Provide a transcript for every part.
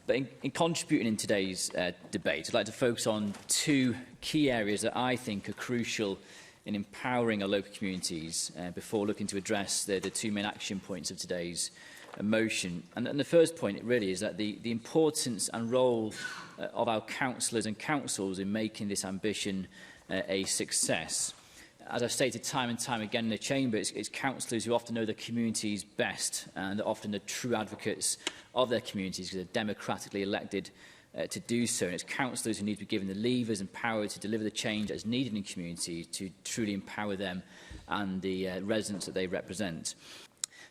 But in contributing in today's debate, I'd like to focus on two key areas that I think are crucial in empowering our local communities before looking to address the two main action points of today's motion. And the first point really is that the importance and role of our councillors and councils in making this ambition a success. As I've stated time and time again in the Chamber, it's councillors who often know their communities best and are often the true advocates of their communities because they're democratically elected to do so. And it's councillors who need to be given the levers and power to deliver the change that is needed in communities to truly empower them and the residents that they represent.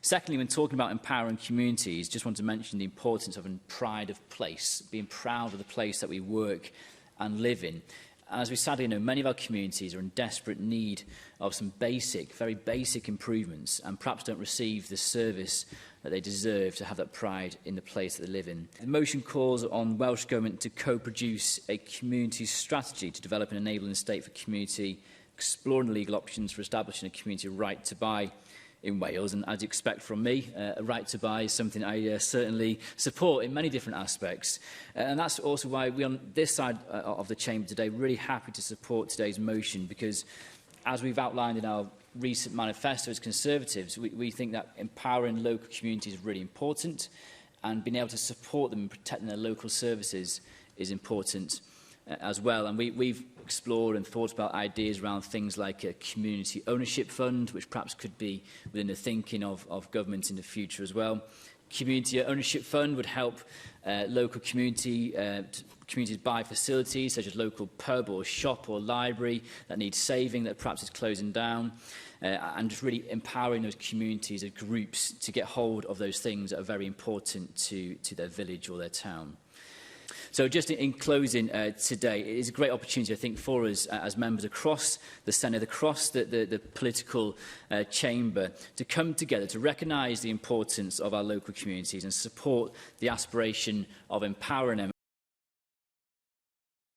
Secondly, when talking about empowering communities, just want to mention the importance of pride of place, being proud of the place that we work and live in. And as we sadly know, many of our communities are in desperate need of some very basic improvements and perhaps don't receive the service that they deserve to have that pride in the place that they live in. The motion calls on Welsh Government to co-produce a community strategy to develop an enabling state for community, exploring legal options for establishing a community right to buy in Wales. And as you expect from me, a right to buy is something I certainly support in many different aspects. And that's also why we on this side of the chamber today are really happy to support today's motion, because as we've outlined in our recent manifesto as Conservatives, we think that empowering local communities is really important, and being able to support them and protecting their local services is important as well. And we've explored and thought about ideas around things like a community ownership fund, which perhaps could be within the thinking of government in the future as well. Community ownership fund would help local communities buy facilities such as local pub or shop or library that needs saving, that perhaps is closing down, and just really empowering those communities and groups to get hold of those things that are very important to their village or their town. So just in closing today, it is a great opportunity, I think, for us as members across the Senedd, across the political chamber, to come together to recognise the importance of our local communities and support the aspiration of empowering them